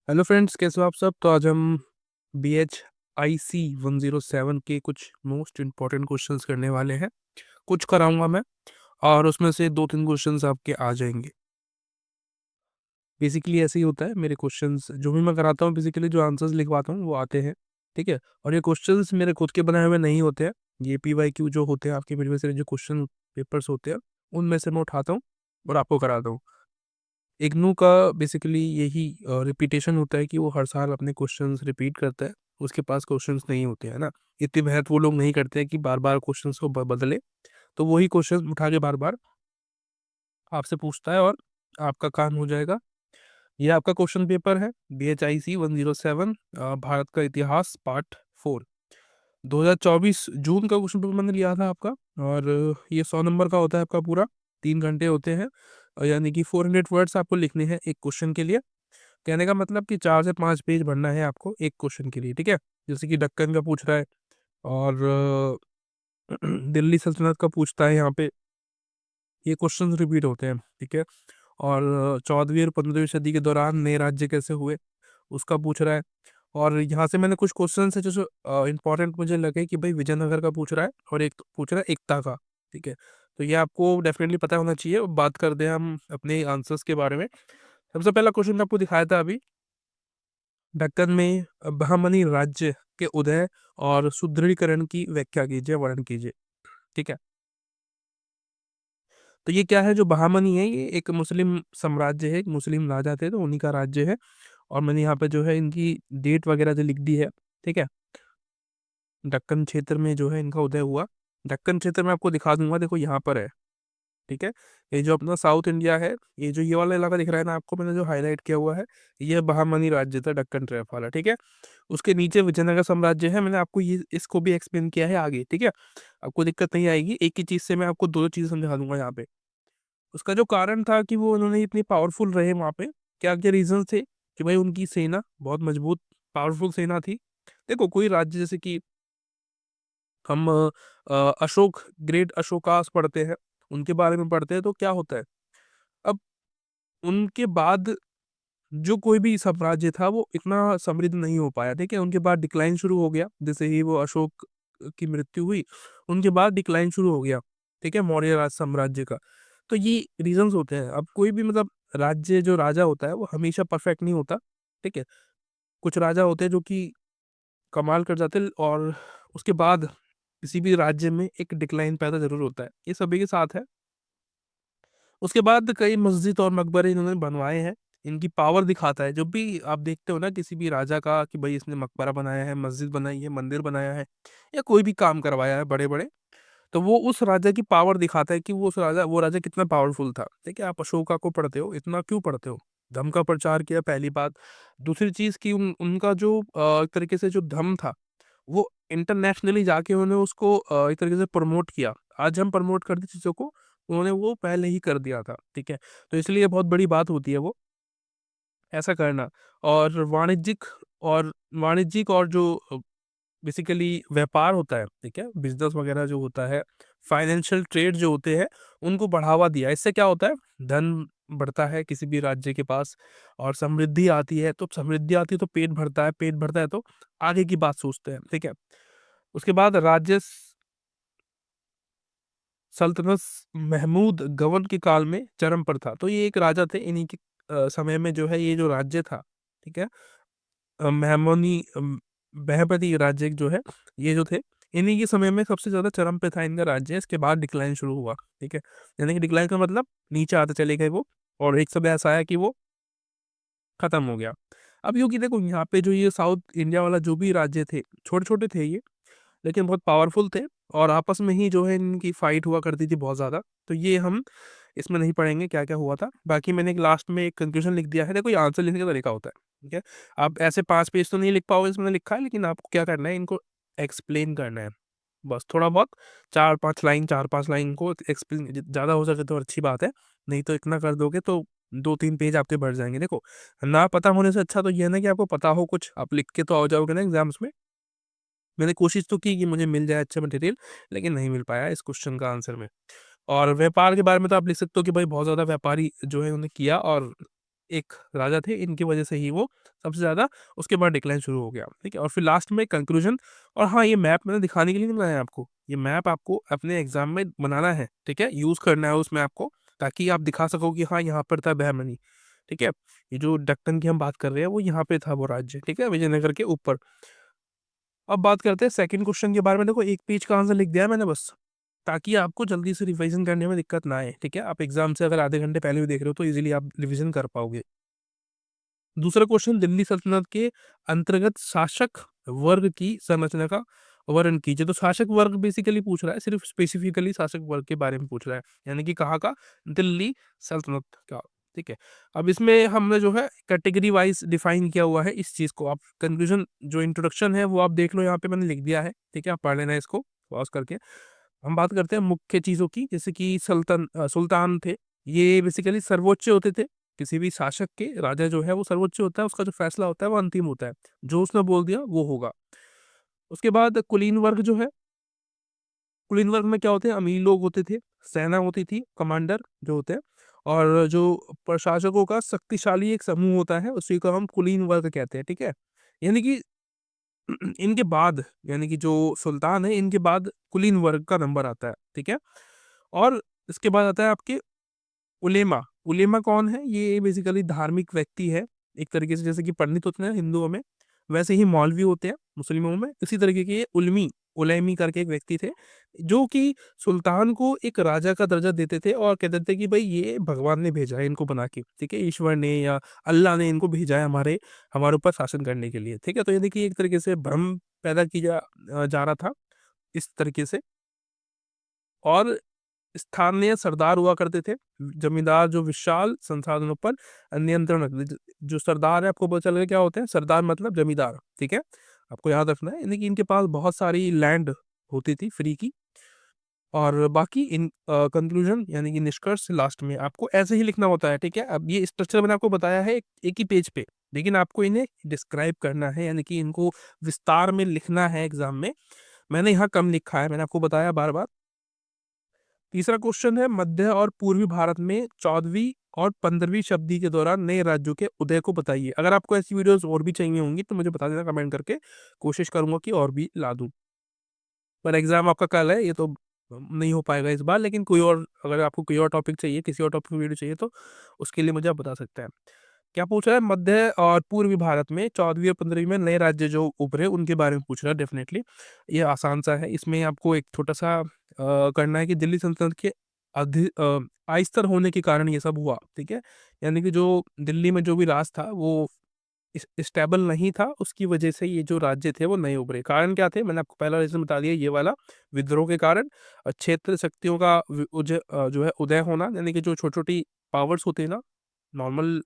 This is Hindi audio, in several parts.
हेलो फ्रेंड्स, कैसे हो आप सब। तो आज हम BHIC 107 के कुछ मोस्ट इम्पॉर्टेंट क्वेश्चंस करने वाले हैं। कुछ कराऊंगा मैं और उसमें से दो तीन क्वेश्चंस आपके आ जाएंगे। बेसिकली ऐसे ही होता है, मेरे क्वेश्चंस जो भी मैं कराता हूँ, बेसिकली जो आंसर्स लिखवाता हूँ वो आते हैं। ठीक है। और ये क्वेश्चंस मेरे खुद के बनाए हुए नहीं होते हैं। ये PYQ जो होते हैं आपके प्रीवियस ईयर जो क्वेश्चन पेपर्स होते हैं, उनमें से मैं उठाता हूँ और आपको कराता हूँ। इग्नू का बेसिकली यही रिपीटेशन होता है कि वो हर साल अपने क्वेश्चंस रिपीट करता है। उसके पास क्वेश्चंस नहीं होते हैं ना, इतनी मेहनत वो लोग नहीं करते हैं कि बार बार क्वेश्चंस को बदले। तो वही क्वेश्चंस उठा के बार बार आपसे पूछता है और आपका काम हो जाएगा। ये आपका क्वेश्चन पेपर है, BHIC 107, भारत का इतिहास पार्ट 4। 2024 जून का क्वेश्चन पेपर मैंने लिया था आपका। और ये 100 नंबर का होता है आपका पूरा। 3 घंटे होते हैं, यानी कि 400 वर्ड्स आपको लिखने हैं एक क्वेश्चन के लिए। कहने का मतलब कि 4 से 5 पेज भरना है आपको एक क्वेश्चन के लिए। ठीक है। जैसे कि दक्कन का पूछ रहा है और दिल्ली सल्तनत का पूछता है यहाँ पे। ये क्वेश्चन रिपीट होते हैं। ठीक है। और 14वीं और 15वीं सदी के दौरान नए राज्य कैसे हुए, उसका पूछ रहा है। और यहाँ से मैंने कुछ क्वेश्चन है जो इंपॉर्टेंट मुझे लगे कि भाई विजयनगर का पूछ रहा है और एक तो पूछ रहा है एकता का। ठीक है। तो ये आपको डेफिनेटली पता होना चाहिए। बात करते हैं हम अपने आंसर्स के बारे में। सबसे पहला क्वेश्चन आपको दिखाया था अभी, दक्कन में बहमनी राज्य के उदय और सुदृढ़ीकरण की व्याख्या कीजिए, वर्णन कीजिए। ठीक है। तो ये क्या है, जो बहामनी है ये एक मुस्लिम साम्राज्य है, एक मुस्लिम राजा थे तो उन्हीं का राज्य है। और मैंने यहाँ पे जो है इनकी डेट वगैरह जो लिख दी है। ठीक है। दक्कन क्षेत्र में जो है इनका उदय हुआ। दक्कन क्षेत्र में आपको दिखा दूंगा, देखो यहाँ पर है। ठीक है। ये जो अपना साउथ इंडिया है, ये जो ये वाला इलाका दिख रहा है ना आपको, मैंने जो हाईलाइट किया हुआ है, ये बहामनी राज्य था, दक्कन ट्रैप वाला। ठीक है। उसके नीचे विजयनगर साम्राज्य है। मैंने आपको ये इसको भी एक्सप्लेन किया है आगे। ठीक है। आपको दिक्कत नहीं आएगी, एक ही चीज से मैं आपको दो दो चीजें समझा दूंगा यहाँ पे। उसका जो कारण था कि वो उन्होंने इतनी पावरफुल रहे वहाँ पे, क्या क्या रीजन थे कि भाई उनकी सेना बहुत मजबूत पावरफुल सेना थी। देखो कोई राज्य, जैसे कि हम अशोक, ग्रेट अशोकास पढ़ते हैं, उनके बारे में पढ़ते हैं, तो क्या होता है, अब उनके बाद जो कोई भी साम्राज्य था वो इतना समृद्ध नहीं हो पाया। ठीक है। उनके बाद डिक्लाइन शुरू हो गया, जैसे ही वो अशोक की मृत्यु हुई, उनके बाद डिक्लाइन शुरू हो गया। ठीक है, मौर्य राज साम्राज्य का। तो ये रीजंस होते हैं। अब कोई भी मतलब राज्य, जो राजा होता है वो हमेशा परफेक्ट नहीं होता। ठीक है। कुछ राजा होते हैं जो कि कमाल कर जाते हैं, और उसके बाद किसी भी राज्य में एक डिक्लाइन पैदा जरूर होता है, ये सभी के साथ है। उसके बाद कई मस्जिद और मकबरे इन्होंने बनवाए हैं। इनकी पावर दिखाता है, जब भी आप देखते हो ना किसी भी राजा का कि भाई इसने मकबरा बनाया है, मस्जिद बनाई है, मंदिर बनाया है, या कोई भी काम करवाया है बड़े बड़े, तो वो उस राजा की पावर दिखाता है कि वो राजा कितना पावरफुल था। ठीक है। आप अशोका को पढ़ते हो, इतना क्यों पढ़ते हो, धर्म का प्रचार किया, पहली बात। दूसरी चीज की उनका जो एक तरीके से जो धर्म था, वो इंटरनेशनली जाके उन्होंने उसको एक तरीके से प्रमोट किया। आज हम प्रमोट करते चीजों को, उन्होंने वो पहले ही कर दिया था। ठीक है। तो इसलिए बहुत बड़ी बात होती है वो ऐसा करना। और वाणिज्यिक और जो बेसिकली व्यापार होता है, ठीक है, बिजनेस वगैरह जो होता है, फाइनेंशियल ट्रेड जो होते हैं, उनको बढ़ावा दिया। इससे क्या होता है, धन बढ़ता है किसी भी राज्य के पास, और समृद्धि आती है। तो समृद्धि आती है तो पेट भरता है, पेट भरता है तो आगे की बात सोचते हैं। ठीक है। उसके बाद राज्य सल्तनत महमूद गवन के काल में चरम पर था। तो ये एक राजा थे, इन्हीं के समय में जो है ये जो राज्य था, ठीक है, महमूनी बहपति राज्य जो है, ये जो थे, इन्हीं के समय में सबसे ज्यादा चरम पे था इनका राज्य। इसके बाद डिक्लाइन शुरू हुआ। ठीक है। यानी कि डिक्लाइन का मतलब नीचे आते चले गए वो, और एक समय ऐसा आया कि वो खत्म हो गया। अब यूं कि देखो यहाँ पे जो ये साउथ इंडिया वाला जो भी राज्य थे, छोटे छोटे थे ये, लेकिन बहुत पावरफुल थे। और आपस में ही जो है इनकी फाइट हुआ करती थी बहुत ज्यादा। तो ये हम इसमें नहीं पढ़ेंगे क्या क्या हुआ था। बाकी मैंने एक लास्ट में एक कंक्लूजन लिख दिया है। देखो ये आंसर लिखने का तरीका होता है। ठीक है। आप ऐसे 5 पेज तो नहीं लिख पाओगे इसमें लिखा है, लेकिन आपको क्या करना है, इनको एक्सप्लेन करना है, बस थोड़ा बहुत। 4-5 लाइन को एक्सप्लेन, ज्यादा हो सके तो अच्छी बात है, नहीं तो इतना कर दोगे तो 2-3 पेज आपके भर जाएंगे। देखो, ना पता होने से अच्छा तो ये है ना कि आपको पता हो कुछ, आप लिख के तो आ जाओगे ना एग्जाम्स में। मैंने कोशिश तो की कि मुझे मिल जाए अच्छा मटेरियल, लेकिन नहीं मिल पाया इस क्वेश्चन का आंसर में। और व्यापार के बारे में तो आप लिख सकते हो कि भाई बहुत ज्यादा व्यापारी जो है उन्हें किया, और एक राजा थे, इनकी वजह से ही वो सबसे ज़्यादा उसके बाद डिक्लाइन शुरू हो गया, ठीक है? और फिर लास्ट में कंक्लूजन। और हाँ, ये मैप मैंने दिखाने के लिए नहीं बनाया आपको, ये मैप आपको अपने एग्जाम में बनाना है, ठीक है? यूज़ करना है उस मैप को, ताकि आप दिखा सको कि हाँ, यहाँ पर था बहमनी, ठीक है? ये जो दक्कन की हम बात कर रहे हैं, वो यहाँ पे था वो राज्य, ठीक है? विजयनगर के ऊपर। अब बात करते हैं सेकंड क्वेश्चन के बारे में। देखो, एक पेज का आंसर लिख दिया है मैंने बस, ताकि आपको जल्दी से रिवीजन करने में दिक्कत ना आए, ठीक है? आप एग्जाम से अगर आधे घंटे पहले भी देख रहे हो तो इजीली आप रिवीजन कर पाओगे। दूसरा क्वेश्चन, दिल्ली सल्तनत के अंतर्गत शासक वर्ग की संरचना का वर्णन कीजिए। तो शासक वर्ग बेसिकली पूछ रहा है, सिर्फ स्पेसिफिकली शासक वर्ग के बारे में पूछ रहा है, यानी कि कहाँ का? दिल्ली सल्तनत का, ठीक है? अब इसमें हमने जो है कैटेगरी वाइज डिफाइन किया हुआ है इस चीज को। आप कंक्लूजन जो इंट्रोडक्शन है वो आप देख लो, यहाँ पे मैंने लिख दिया है, ठीक है? आप पढ़ लेना इसको पॉज करके। हम बात करते हैं मुख्य चीजों की, जैसे कि सुल्तान थे, ये बेसिकली सर्वोच्च होते थे। किसी भी शासक के, राजा जो है वो सर्वोच्च होता है, उसका जो फैसला होता है वो अंतिम होता है, जो उसने बोल दिया वो होगा। उसके बाद कुलीन वर्ग जो है, कुलीन वर्ग में क्या होते हैं? अमीर लोग होते थे, सेना होती थी, कमांडर जो होते हैं, और जो प्रशासकों का शक्तिशाली एक समूह होता है, उसी को हम कुलीन वर्ग कहते हैं, ठीक है? यानी कि इनके बाद, यानी कि जो सुल्तान है, इनके बाद कुलीन वर्ग का नंबर आता है, ठीक है? और इसके बाद आता है आपके उलेमा। उलेमा कौन है? ये बेसिकली धार्मिक व्यक्ति है, एक तरीके से, जैसे कि पंडित होते हैं हिंदुओं में, वैसे ही मौलवी होते हैं मुस्लिमों में। इसी तरीके के ये उलमी, उलैमी करके एक व्यक्ति थे, जो कि सुल्तान को एक राजा का दर्जा देते थे और कहते थे कि भाई ये भगवान ने भेजा है इनको बना के, ठीक है? ईश्वर ने या अल्लाह ने इनको भेजा है हमारे हमारे ऊपर शासन करने के लिए, ठीक है? तो ये देखिए, एक तरीके से भ्रम पैदा किया जा रहा था इस तरीके से। और स्थानीय सरदार हुआ करते थे, जमींदार जो विशाल संसाधनों पर नियंत्रण रखते थे। जो सरदार है, आपको पता चल गया क्या होते हैं? सरदार मतलब जमींदार, ठीक है? आपको याद रखना है, यानी कि इनके पास बहुत सारी लैंड होती थी फ्री की। और बाकी इन कंक्लूजन, यानी कि निष्कर्ष, लास्ट में आपको ऐसे ही लिखना होता है, ठीक है? अब ये स्ट्रक्चर मैंने आपको बताया है एक ही पेज पे, लेकिन आपको इन्हें डिस्क्राइब करना है, यानी कि इनको विस्तार में लिखना है एग्जाम में। मैंने यहाँ कम लिखा है, मैंने आपको बताया बार बार। तीसरा क्वेश्चन है, मध्य और पूर्वी भारत में 14वीं और 15वीं शताब्दी के दौरान नए राज्यों के उदय को बताइए। अगर आपको ऐसी वीडियोस और भी चाहिए होंगी तो मुझे बता देना कमेंट करके, कोशिश करूंगा कि और भी ला दूं। पर एग्जाम आपका कल है, ये तो नहीं हो पाएगा इस बार, लेकिन कोई और, अगर आपको कोई और टॉपिक चाहिए, किसी और टॉपिक की वीडियो चाहिए, तो उसके लिए मुझे आप बता सकते हैं। क्या पूछ रहा है? मध्य और पूर्वी भारत में 14वीं और 15वीं में नए राज्य जो उभरे उनके बारे में पूछ रहा है। डेफिनेटली ये आसान सा है, इसमें आपको एक छोटा सा करना है कि दिल्ली सल्तनत के आहिस्तर होने के कारण ये सब हुआ, ठीक है? यानी कि जो दिल्ली में जो भी राज था वो स्टेबल नहीं था, उसकी वजह से ये जो राज्य थे वो नहीं उभरे। कारण क्या थे? मैंने आपको पहला रीजन बता दिया, ये वाला, विद्रोह के कारण। क्षेत्र शक्तियों का जो है उदय होना, यानी कि जो छोटी छोटी पावर्स होते हैं ना, नॉर्मल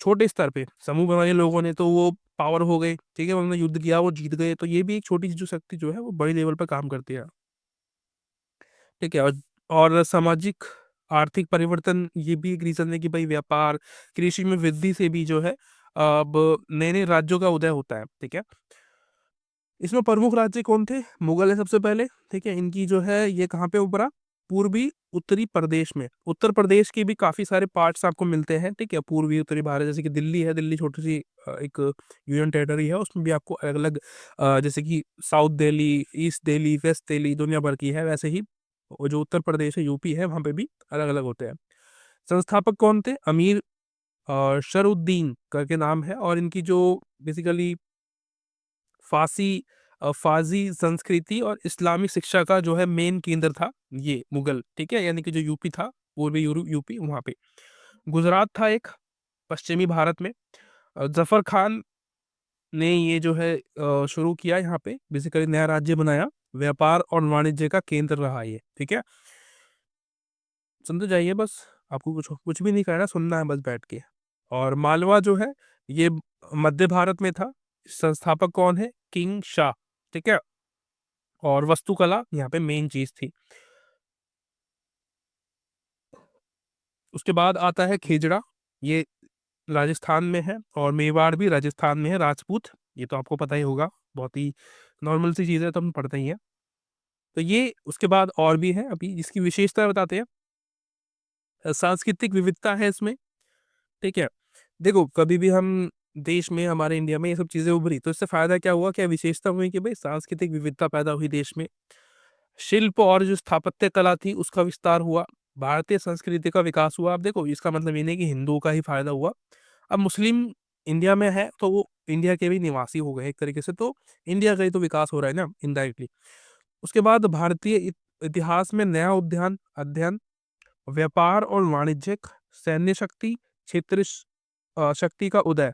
छोटे स्तर पे समूह बनाए लोगों ने, तो वो पावर हो गए, ठीक है? उन्होंने युद्ध किया, वो जीत गए, तो ये भी एक छोटी सी जो शक्ति जो है वो बड़ी लेवल पर काम करती है, ठीक है? और सामाजिक आर्थिक परिवर्तन, ये भी एक रीजन है कि भाई व्यापार, कृषि में वृद्धि से भी जो है अब नए नए राज्यों का उदय होता है, ठीक है? इसमें प्रमुख राज्य कौन थे? मुगल है सबसे पहले, ठीक है? इनकी जो है ये कहाँ पे उभरा? पूर्वी उत्तरी प्रदेश में। उत्तर प्रदेश के भी काफी सारे पार्ट्स आपको मिलते हैं, ठीक है? पूर्वी उत्तरी भारत, जैसे कि दिल्ली है, दिल्ली छोटी सी एक यूनियन टेरिटरी है, उसमें भी आपको अलग अलग, जैसे कि south Delhi, east Delhi, west Delhi, दुनिया भर की है, वैसे ही वो जो उत्तर प्रदेश है, यूपी है, वहां पे भी अलग अलग होते हैं। संस्थापक कौन थे? अमीर शरउद्दीन करके नाम है, और इनकी जो बेसिकली फासी फाजी संस्कृति और इस्लामी शिक्षा का जो है मेन केंद्र था ये मुगल, ठीक है? यानी कि जो यूपी था, पूर्वी यूपी, वहां पे। गुजरात था एक, पश्चिमी भारत में। जफर खान ने ये जो है शुरू किया यहाँ पे, बेसिकली नया राज्य बनाया, व्यापार और वाणिज्य का केंद्र रहा ये, ठीक है? सुनते जाइए बस, आपको कुछ कुछ भी नहीं करना, सुनना है बस बैठ के। और मालवा जो है, ये मध्य भारत में था। संस्थापक कौन है? किंग शाह, ठीक है? और वास्तुकला यहाँ पे मेन चीज थी। उसके बाद आता है खेजड़ा, ये राजस्थान में है, और मेवाड़ भी राजस्थान में है, राजपूत, ये तो आपको पता ही होगा, बहुत ही नॉर्मल सी चीज है, तो हम पढ़ते ही हैं। तो ये उसके बाद और भी है, अभी इसकी विशेषता बताते हैं। सांस्कृतिक विविधता है इसमें, ठीक है। देखो, कभी भी हम देश में, हमारे इंडिया में ये सब चीजें उभरी तो इससे फायदा क्या हुआ, क्या विशेषता हुई कि भाई सांस्कृतिक विविधता पैदा हुई देश में, शिल्प और जो स्थापत्य कला थी उसका विस्तार हुआ, भारतीय संस्कृति का विकास हुआ। अब देखो, इसका मतलब ये नहीं कि हिंदुओं का ही फायदा हुआ। अब मुस्लिम इंडिया में है तो वो इंडिया के भी निवासी हो गए एक तरीके से, तो इंडिया का ही तो विकास हो रहा है ना इनडायरेक्टली। उसके बाद भारतीय इतिहास में नया उद्यान अध्ययन, व्यापार और वाणिज्यिक, सैन्य शक्ति, क्षेत्र शक्ति का उदय,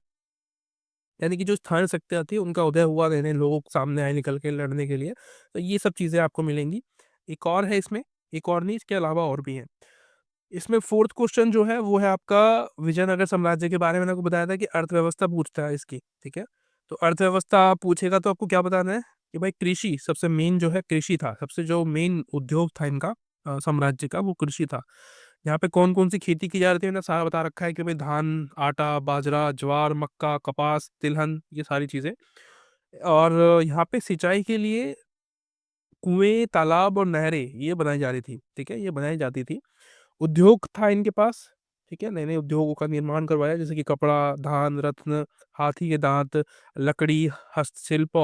यानी कि जो स्थानीय शक्तियाँ थी उनका उदय हुआ, नए लोग सामने आए निकल के लड़ने के लिए। तो ये सब चीजें आपको मिलेंगी। एक और है इसमें, एक और नहीं, इसके अलावा और भी है। इसमें फोर्थ क्वेश्चन जो है वो है आपका विजयनगर साम्राज्य के बारे में। मैंने आपको बताया था कि अर्थव्यवस्था पूछता है इसकी, ठीक है। तो अर्थव्यवस्था पूछेगा तो आपको क्या बताना है कि भाई कृषि सबसे मेन जो है, कृषि था सबसे, जो मेन उद्योग था इनका साम्राज्य का, वो कृषि था। यहाँ पे कौन कौन सी खेती की जा रही थी मैंने सारा बता रखा है कि भाई धान, आटा, बाजरा, ज्वार, मक्का, कपास, तिलहन, ये सारी चीजें। और यहाँ पे सिंचाई के लिए कुएं, तालाब और नहरें ये बनाई जा रही थी, ठीक है, ये बनाई जाती थी। उद्योग था इनके पास, ठीक है, नए नए उद्योगों का निर्माण करवाया, जैसे कि कपड़ा, धान, रत्न, हाथी के दांत, लकड़ी, हस्तशिल्प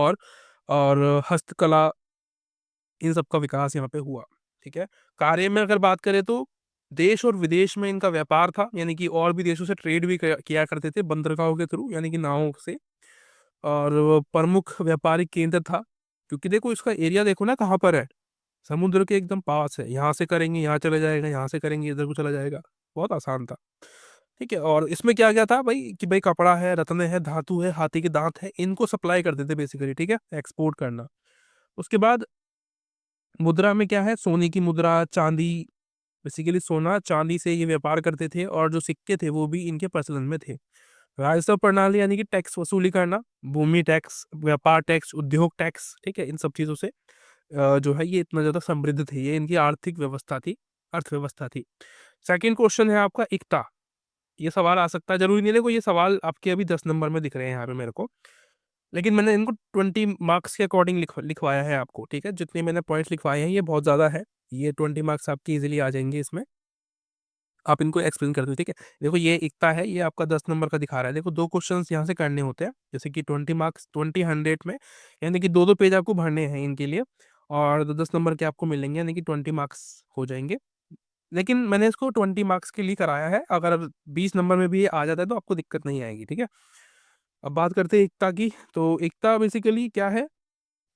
और हस्तकला, इन सब का विकास यहाँ पे हुआ, ठीक है। कार्य में अगर बात करें तो देश और विदेश में इनका व्यापार था, यानी कि और भी देशों से ट्रेड भी किया करते थे बंदरगाहों के थ्रू, यानी कि नावों से। और वो प्रमुख व्यापारिक केंद्र था, क्योंकि देखो इसका एरिया देखो ना कहाँ पर है, समुद्र के एकदम पास है। यहाँ से करेंगे यहाँ चला जाएगा, यहाँ से करेंगे इधर को चला जाएगा, बहुत आसान था, ठीक है। और इसमें क्या क्या था भाई कि भाई कपड़ा है, रत्न है, धातु है, हाथी के दांत है, इनको सप्लाई करते थे बेसिकली, ठीक है, एक्सपोर्ट करना। उसके बाद मुद्रा में क्या है, सोने की मुद्रा, चांदी, बेसिकली सोना चांदी से ये व्यापार करते थे, और जो सिक्के थे वो भी इनके प्रचलन में थे। राजस्व प्रणाली यानी कि टैक्स वसूली करना, भूमि टैक्स, व्यापार टैक्स, उद्योग टैक्स, ठीक है, इन सब चीजों से जो है ये इतना ज्यादा समृद्ध थे, ये इनकी आर्थिक व्यवस्था थी, अर्थव्यवस्था थी। सेकंड क्वेश्चन है आपका एकता। ये सवाल आ सकता है, जरूरी नहीं, देखो ये सवाल आपके अभी 10 नंबर में दिख रहे हैं यहाँ पे मेरे को, लेकिन मैंने इनको 20 मार्क्स के अकॉर्डिंग लिखवाया है आपको, ठीक है। जितने मैंने पॉइंट्स लिखवाए हैं ये बहुत ज्यादा है, ये 20 मार्क्स आपकी इजिली आ जाएंगे इसमें। आप इनको एक्सप्लेन कर दो, ठीक है। देखो ये एकता है, ये आपका 10 नंबर का दिखा रहा है। देखो दो क्वेश्चन यहाँ से करने होते हैं, जैसे कि 20 मार्क्स, 20 100 में, यानी कि दो दो पेज आपको भरने हैं इनके लिए, और 10 नंबर के आपको मिलेंगे, यानी कि 20 मार्क्स हो जाएंगे। लेकिन मैंने इसको 20 मार्क्स के लिए कराया है, अगर 20 नंबर में भी ये आ जाता है तो आपको दिक्कत नहीं आएगी, ठीक है। अब बात करते हैं एकता की। तो एकता बेसिकली क्या है,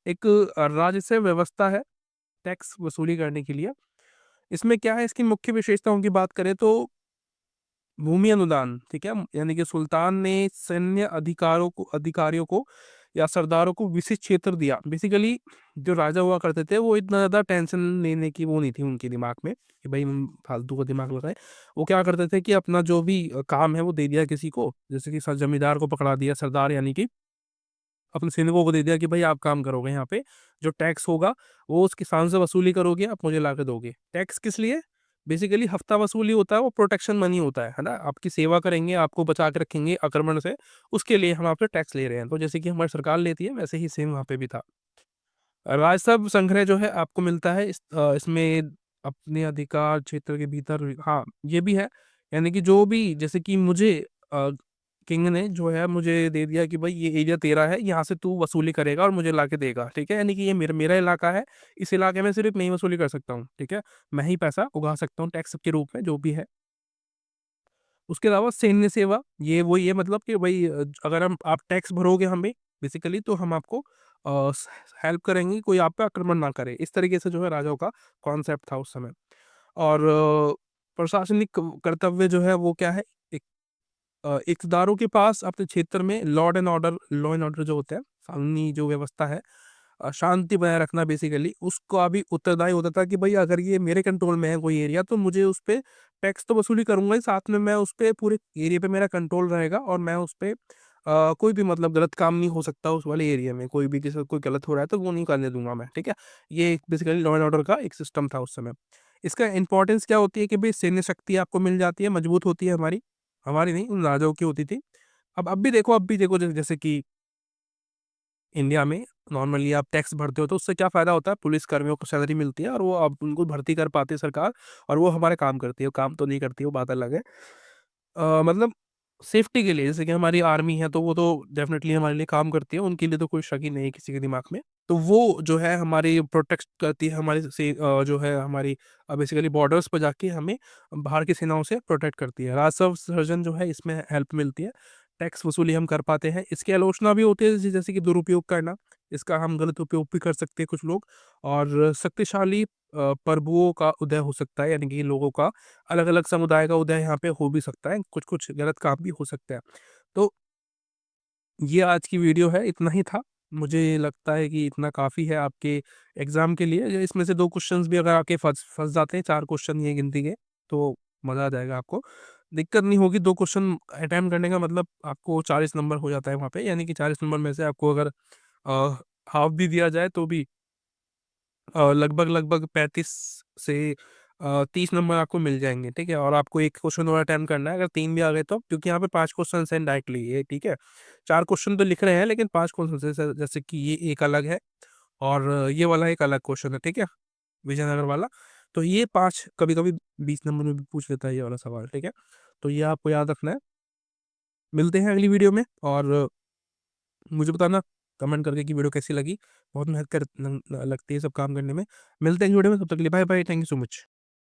एक राजस्व व्यवस्था है टैक्स वसूली करने के लिए। इसमें क्या है, इसकी मुख्य विशेषताओं की बात करें तो भूमि अनुदान, ठीक है, यानी कि सुल्तान ने सैन्य अधिकारियों को या सरदारों को विशिष्ट क्षेत्र दिया। बेसिकली जो राजा हुआ करते थे वो इतना ज्यादा टेंशन लेने की वो नहीं थी उनके दिमाग में कि भाई हम फालतू का दिमाग लगाए। वो क्या करते थे कि अपना जो भी काम है वो दे दिया किसी को, जैसे कि जमींदार को पकड़ा दिया, सरदार यानी कि अपने सैनिकों को दे दिया कि भाई आप काम करोगे यहाँ पे, जो टैक्स होगा वो उस किसान से वसूली करोगे, आप मुझे ला के दोगे। टैक्स किस लिए, बेसिकली हफ्ता वसूली होता है, वो प्रोटेक्शन मनी होता है ना, आपकी सेवा करेंगे, आपको बचा के रखेंगे आक्रमण से, उसके लिए हम आपसे टैक्स ले रहे हैं। तो जैसे कि हमारी सरकार लेती है वैसे ही सेम वहाँ पे भी था। राजस्व संग्रह जो है आपको मिलता है इसमें अपने अधिकार क्षेत्र के भीतर, हाँ ये भी है, यानी कि जो भी, जैसे कि मुझे किंग ने जो है मुझे दे दिया कि भाई ये एरिया तेरा है, यहाँ से तू वसूली करेगा और मुझे ला के देगा, ठीक है, यानी कि ये मेरा मेरा इलाका है, इस इलाके में सिर्फ मैं ही वसूली कर सकता हूँ, ठीक है, मैं ही पैसा उगा सकता हूँ टैक्स के रूप में, जो भी है। उसके अलावा सैन्य सेवा, ये वो ये मतलब कि भाई अगर हम आप टैक्स भरोगे हमें बेसिकली, तो हम आपको हेल्प करेंगे, कोई आप पे आक्रमण ना करे, इस तरीके से जो है राजाओं का कॉन्सेप्ट था उस समय। और प्रशासनिक कर्तव्य जो है वो क्या है, एक इक़्तिदारों के पास अपने क्षेत्र में लॉ एंड ऑर्डर जो होता है, कानूनी जो व्यवस्था है, शांति बनाए रखना, बेसिकली उसको अभी उत्तरदायी होता था कि भाई अगर ये मेरे कंट्रोल में है कोई एरिया, तो मुझे उस पर टैक्स तो वसूली करूंगा ही, साथ में मैं उस पर पूरे एरिया पे मेरा कंट्रोल रहेगा, और मैं उस पर कोई भी मतलब गलत काम नहीं हो सकता उस वाले एरिया में, कोई भी किसी का कोई गलत हो रहा है तो वो नहीं करने दूंगा मैं, ठीक है। ये बेसिकली लॉ एंड ऑर्डर का एक सिस्टम था उस समय। इसका इंपॉर्टेंस क्या होती है कि भाई सैन्य शक्ति आपको मिल जाती है, मजबूत होती है, हमारी हमारी नहीं, उन राजाओं की होती थी। अब भी देखो जैसे कि इंडिया में नॉर्मली आप टैक्स भरते हो तो उससे क्या फायदा होता है, पुलिस कर्मियों को सैलरी मिलती है और वो अब उनको भर्ती कर पाती है सरकार, और वो हमारे काम करती है, काम तो नहीं करती, वो बात अलग है। मतलब सेफ्टी के लिए, जैसे कि हमारी आर्मी है तो वो तो डेफिनेटली हमारे लिए काम करती है, उनके लिए तो कोई शक ही नहीं है किसी के दिमाग में। तो वो जो है हमारी प्रोटेक्ट करती है, हमारी से जो है हमारी बेसिकली बॉर्डर्स पर जाके हमें बाहर की सेनाओं से प्रोटेक्ट करती है। राजस्व सृजन जो है इसमें हेल्प मिलती है, टैक्स वसूली हम कर पाते हैं। इसकी आलोचना भी होती है, जैसे कि दुरुपयोग करना, इसका हम गलत उपयोग भी कर सकते हैं कुछ लोग। और शक्तिशाली प्रभुओं का उदय हो सकता है, यानी कि लोगों का अलग-अलग समुदाय का उदय यहाँ पे हो भी सकता है, कुछ-कुछ गलत काम भी हो सकते हैं। तो ये आज की वीडियो है, इतना ही था। मुझे लगता है कि इतना काफ़ी है आपके एग्ज़ाम के लिए। इसमें से 2 क्वेश्चन्स भी अगर आपके फँस फँस जाते हैं, 4 क्वेश्चन ये गिनती के, तो मज़ा आ जाएगा आपको। दिक्कत नहीं होगी, 2 क्वेश्चन अटेम्प्ट करने का मतलब आपको 40 नंबर हो जाता है वहाँ पे, यानी कि 40 नंबर में से आपको अगर अ, हाफ भी दिया जाए तो भी लगभग-लगभग 35 से 30 नंबर आपको मिल जाएँगे, ठीक है? और आपको 1 क्वेश्चन और अटेम्प्ट करना है, अगर 3 भी आ गए तो, क्योंकि यहाँ पे 5 क्वेश्चन्स हैं डायरेक्टली ये, ठीक है? 4 क्वेश्चन तो लिख रहे हैं, लेकिन 5 क्वेश्चन जैसे कि ये एक अलग है और ये वाला एक अलग क्वेश्चन है, ठीक है? विजयनगर वाला। तो ये 5 कभी-कभी 20 नंबर में भी पूछ लेता है ये वाला सवाल, ठीक है? तो ये आपको याद रखना है। मिलते हैं अगली वीडियो में, और मुझे बताना कमेंट करके कि वीडियो कैसी लगी। बहुत मेहनत लगती है सब काम करने में। मिलते हैं अगली वीडियो में, तब तक के लिए bye bye, thank you so much.